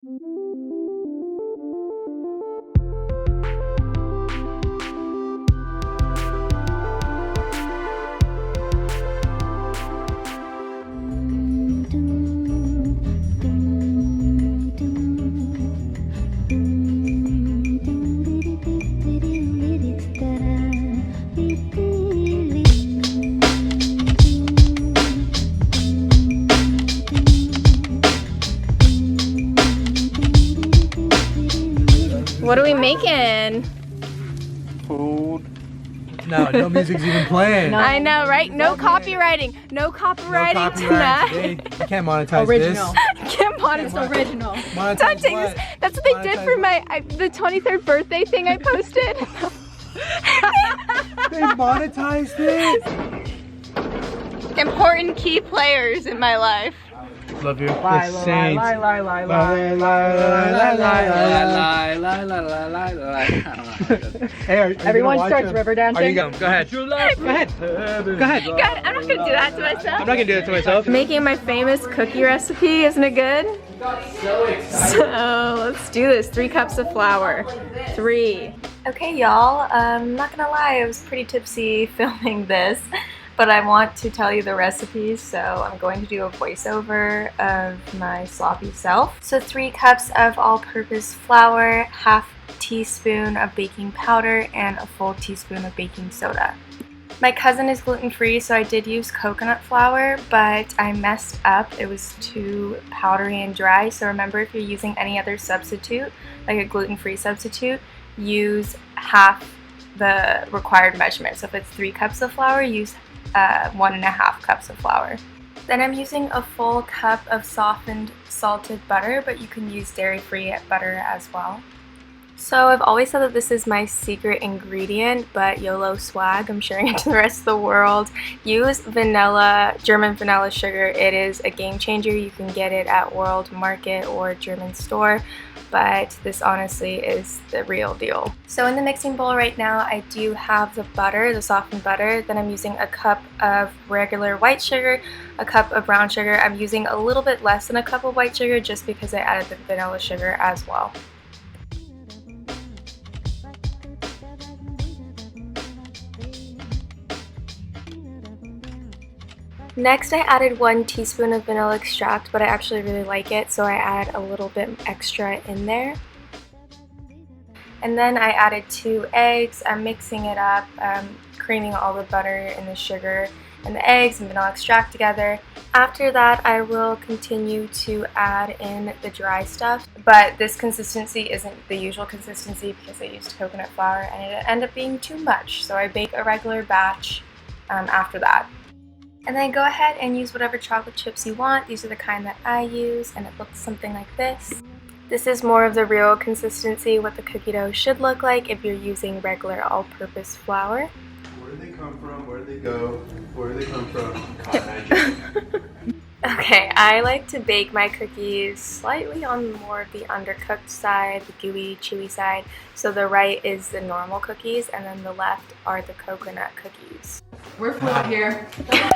What are we making? Food. No music's even playing. No. I know, right? No copywriting. No copywriting tonight. You can't monetize original. this. Can't monetize Original. Monetize what? That's what they did for my the 23rd birthday thing I posted. They monetized it? Important key players in my life. Love you. Lie, The lie, Saints. lie, lie, lie, Lie, lie, lie, lie, lie. Hey, are you Everyone gonna watch starts it? river Are dancing. you going? Go ahead. Go ahead. Go ahead. God, I'm not gonna do that to myself. I'm not gonna do it to myself. Making my famous cookie recipe, isn't it good? So let's do this. 3 cups of flour. 3. Okay, y'all, I'm not gonna lie, I was pretty tipsy filming this, but I want to tell you the recipes, so I'm going to do a voiceover of my sloppy self. So 3 cups of all-purpose flour, ½ teaspoon of baking powder, and a full teaspoon of baking soda. My cousin is gluten-free, so I did use coconut flour, but I messed up. It was too powdery and dry, so remember, if you're using any other substitute, like a gluten-free substitute, use half the required measurement. So if it's 3 cups of flour, use 1½ cups of flour. Then I'm using a full cup of softened salted butter, but you can use dairy-free butter as well. So I've always said that this is my secret ingredient, but YOLO swag, I'm sharing it to the rest of the world. Use vanilla, German vanilla sugar. It is a game changer. You can get it at World Market or German store, but this honestly is the real deal. So in the mixing bowl right now, I do have the butter, the softened butter. Then I'm using a cup of regular white sugar, a cup of brown sugar. I'm using a little bit less than a cup of white sugar just because I added the vanilla sugar as well. Next, I added 1 teaspoon of vanilla extract, but I actually really like it, so I add a little bit extra in there. And then I added 2 eggs. I'm mixing it up, creaming all the butter and the sugar and the eggs and vanilla extract together. After that, I will continue to add in the dry stuff, but this consistency isn't the usual consistency because I used coconut flour and it ended up being too much, so I bake a regular batch after that. And then go ahead and use whatever chocolate chips you want. These are the kind that I use, and it looks something like this. This is more of the real consistency, what the cookie dough should look like if you're using regular all-purpose flour. Where do they come from? Where do they go? Where do they come from? Okay, I like to bake my cookies slightly on more of the undercooked side, the gooey, chewy side. So the right is the normal cookies, and then the left are the coconut cookies. We're fluent here.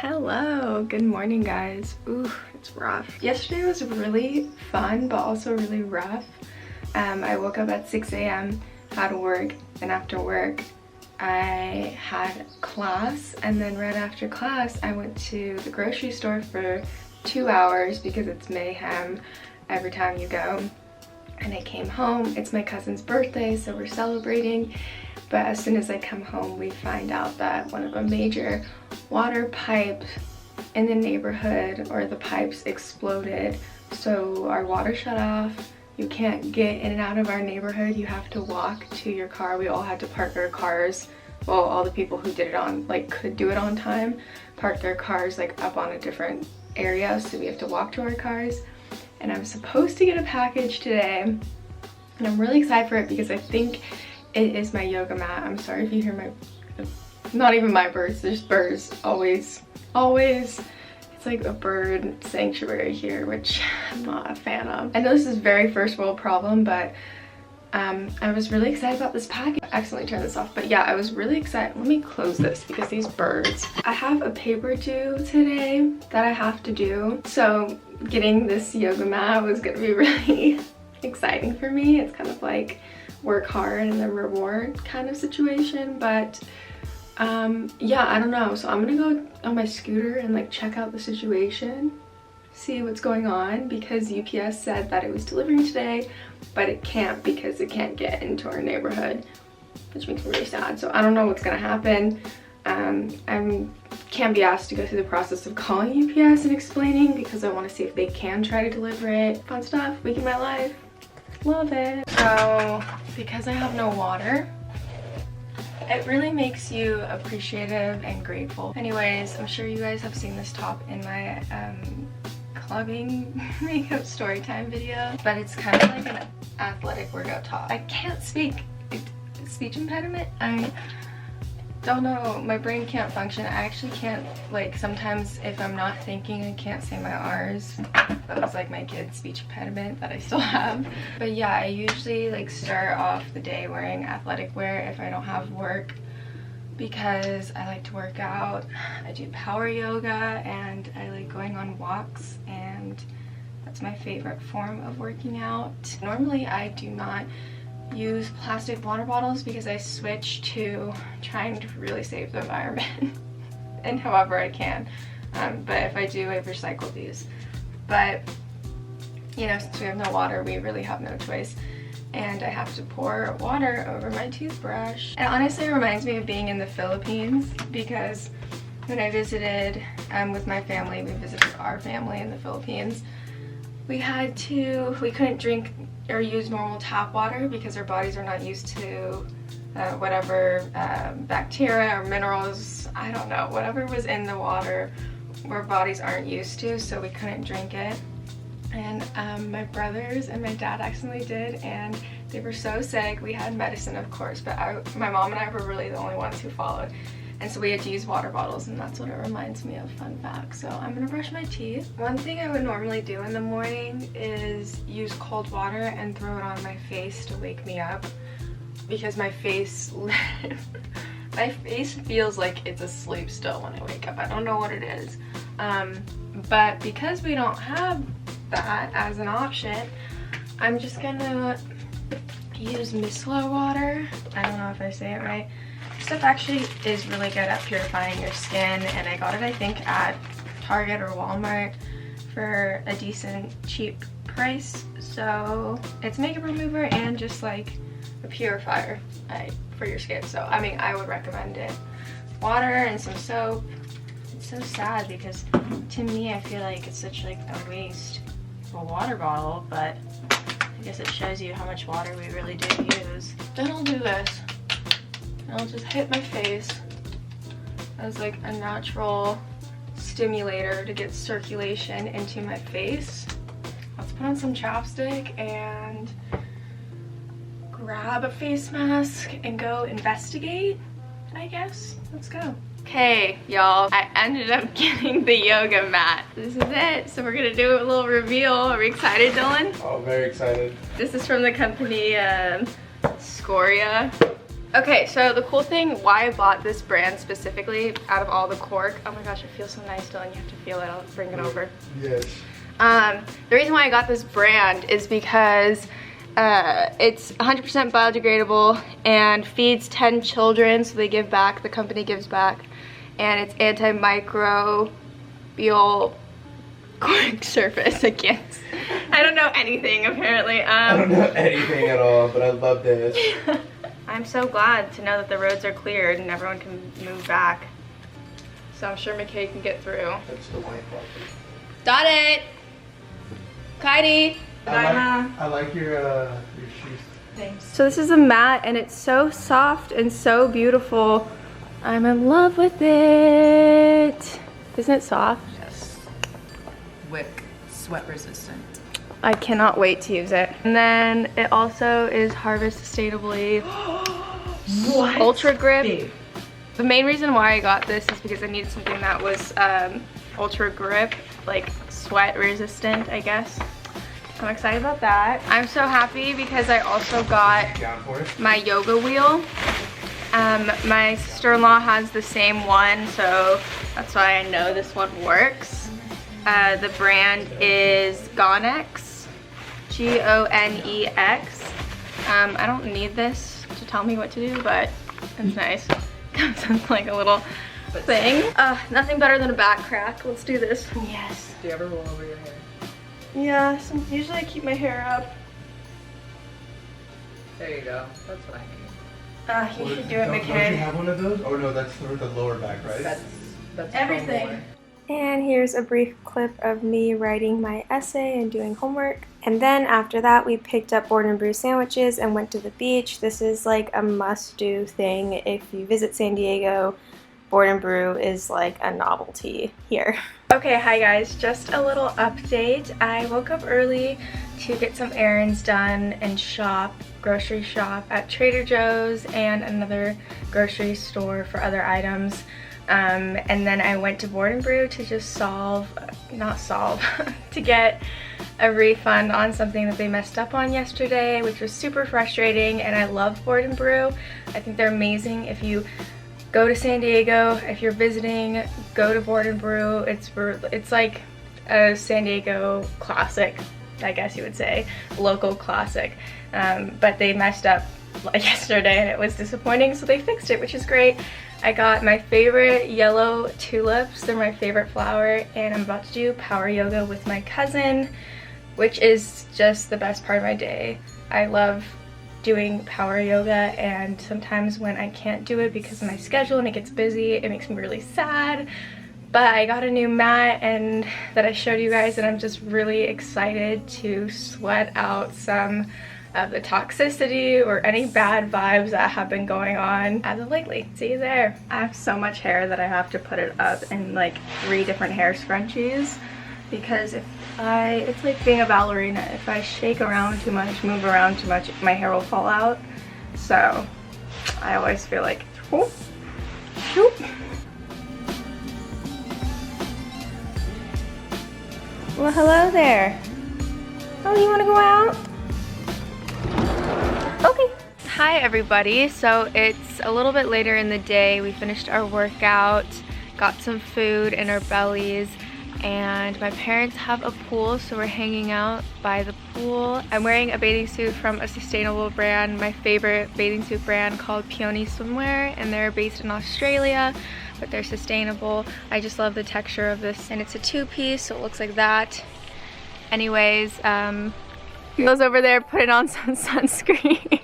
Hello, good morning guys. Ooh, it's rough. Yesterday was really fun, but also really rough. I woke up at 6 a.m., had work, and after work, I had class, and then right after class, I went to the grocery store for 2 hours because it's mayhem every time you go. And I came home. It's my cousin's birthday, so we're celebrating. But as soon as I come home, we find out that one of a major water pipe in the neighborhood, or the pipes exploded. So our water shut off. You can't get in and out of our neighborhood. You have to walk to your car. We all had to park our cars. Well, all the people who did it on, like, could do it on time, parked their cars like up on a different area. So we have to walk to our cars. And I'm supposed to get a package today. And I'm really excited for it because I think it is my yoga mat. I'm sorry if you hear my, not even my birds, there's birds always. It's like a bird sanctuary here, which I'm not a fan of. I know this is very first world problem, but I was really excited about this package. I accidentally turned this off, but yeah, I was really excited. Let me close this because these birds. I have a paper due today that I have to do. So getting this yoga mat was gonna be really exciting for me. It's kind of like work hard and then reward kind of situation, but yeah, I don't know. So I'm gonna go on my scooter and like check out the situation, see what's going on, because UPS said that it was delivering today, but it can't because it can't get into our neighborhood, which makes me really sad. So I don't know what's gonna happen. I can't be asked to go through the process of calling UPS and explaining, because I want to see if they can try to deliver it. Fun stuff, week in my life, love it. So because I have no water, it really makes you appreciative and grateful. Anyways, I'm sure you guys have seen this top in my clubbing makeup story time video, but it's kind of like an athletic workout top. I can't speak. Speech impediment? I don't know, my brain can't function. I actually can't, like, sometimes if I'm not thinking, I can't say my R's. That was like my kid's speech impediment that I still have. But yeah, I usually like start off the day wearing athletic wear if I don't have work, because I like to work out. I do power yoga and I like going on walks, and that's my favorite form of working out. Normally I do not use plastic water bottles because I switched to trying to really save the environment and however I can, but if I do, I recycle these. But you know, since we have no water, we really have no choice, and I have to pour water over my toothbrush. And honestly, it reminds me of being in the Philippines, because when I visited with my family, we visited our family in the Philippines, we couldn't drink or use normal tap water because our bodies are not used to whatever bacteria or minerals, I don't know, whatever was in the water, our bodies aren't used to, so we couldn't drink it. And my brothers and my dad accidentally did, and they were so sick. We had medicine, of course, but my mom and I were really the only ones who followed. And so we had to use water bottles, and that's what it reminds me of, fun fact. So I'm gonna brush my teeth. One thing I would normally do in the morning is use cold water and throw it on my face to wake me up, because my face feels like it's asleep still when I wake up. I don't know what it is. But because we don't have that as an option, I'm just gonna use micellar water. I don't know if I say it right. Stuff actually is really good at purifying your skin, and I got it I think at Target or Walmart for a decent cheap price. So it's makeup remover and just like a purifier for your skin. So I mean, I would recommend it. Water and some soap. It's so sad because to me I feel like it's such like a waste of a water bottle, but I guess it shows you how much water we really do use. Then I'll do this. I'll just hit my face as like a natural stimulator to get circulation into my face. Let's put on some chapstick and grab a face mask and go investigate, I guess. Let's go. Okay, y'all, I ended up getting the yoga mat. This is it. So we're gonna do a little reveal. Are we excited, Dylan? Oh, very excited. This is from the company Scoria. Okay, so the cool thing, why I bought this brand specifically out of all the cork, oh my gosh, it feels so nice, Dylan, you have to feel it, I'll bring it over. Yes. The reason why I got this brand is because it's 100% biodegradable and feeds 10 children, so they give back, the company gives back, and it's antimicrobial cork surface against. I don't know anything apparently. I don't know anything at all, but I love this. I'm so glad to know that the roads are cleared and everyone can move back. So I'm sure McKay can get through. That's the white part. Got it! Kaidi! I like your shoes. Thanks. So this is a mat and it's so soft and so beautiful. I'm in love with it. Isn't it soft? Yes. Wick, sweat resistant. I cannot wait to use it. And then it also is harvest sustainably. What? Ultra grip. Babe. The main reason why I got this is because I needed something that was ultra grip, like sweat resistant, I guess. I'm excited about that. I'm so happy because I also got my yoga wheel. My sister-in-law has the same one, so that's why I know this one works. The brand is Gonex. Gonex. I don't need this to tell me what to do, but it's nice. Comes in like a little thing. Nothing better than a back crack. Let's do this. Yes. Do you ever roll over your hair? Yeah, usually I keep my hair up. There you go. That's what I need. You should do it, Don't you McKay. have one of those? Oh no, that's for the lower back, right? That's Everything. more. And here's a brief clip of me writing my essay and doing homework. And then after that, we picked up Board and Brew sandwiches and went to the beach. This is like a must-do thing. If you visit San Diego, Board and Brew is like a novelty here. Okay, hi guys, just a little update. I woke up early to get some errands done and grocery shop at Trader Joe's and another grocery store for other items. And then I went to Board and Brew to just to get a refund on something that they messed up on yesterday, which was super frustrating. And I love Board and Brew. I think they're amazing. If you go to San Diego, if you're visiting, go to Board and Brew. It's like a San Diego classic, I guess you would say, local classic. But they messed up yesterday and it was disappointing, so they fixed it, which is great. I got my favorite yellow tulips. They're my favorite flower, and I'm about to do power yoga with my cousin, which is just the best part of my day. I love doing power yoga, and sometimes when I can't do it because of my schedule and it gets busy, it makes me really sad. But I got a new mat and that I showed you guys, and I'm just really excited to sweat out some of the toxicity or any bad vibes that have been going on as of lately. See you there. I have so much hair that I have to put it up in like 3 different hair scrunchies, because it's like being a ballerina. If I shake around too much, move around too much, my hair will fall out. So I always feel like, whoop, whoop. Well, hello there. Oh, you want to go out? Okay. Hi everybody. So it's a little bit later in the day. We finished our workout, got some food in our bellies, and my parents have a pool, so we're hanging out by the pool. I'm wearing a bathing suit from a sustainable brand, my favorite bathing suit brand, called Peony Swimwear, and they're based in Australia, but they're sustainable. I just love the texture of this, and it's a 2-piece, so it looks like that. Anyways, goes over there putting on some sunscreen.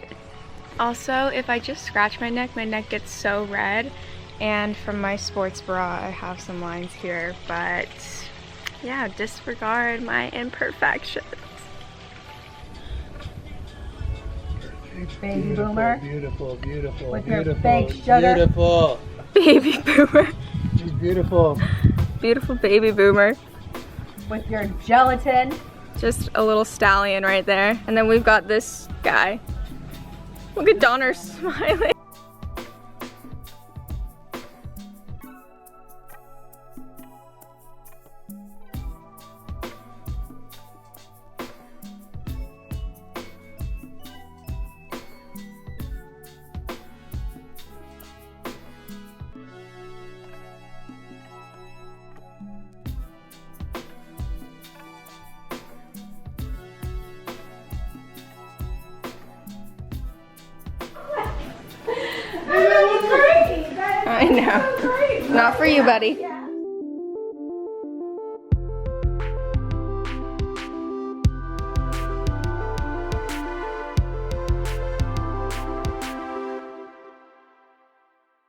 Also, if I just scratch my neck gets so red, and from my sports bra I have some lines here, but yeah, disregard my imperfections. Baby boomer. Beautiful, beautiful, With your beautiful, fake sugar. beautiful. Baby boomer. She's beautiful. Beautiful baby boomer. With your gelatin. Just a little stallion right there. And then we've got this guy. Look at Donner smiling. I know. Not for you, buddy.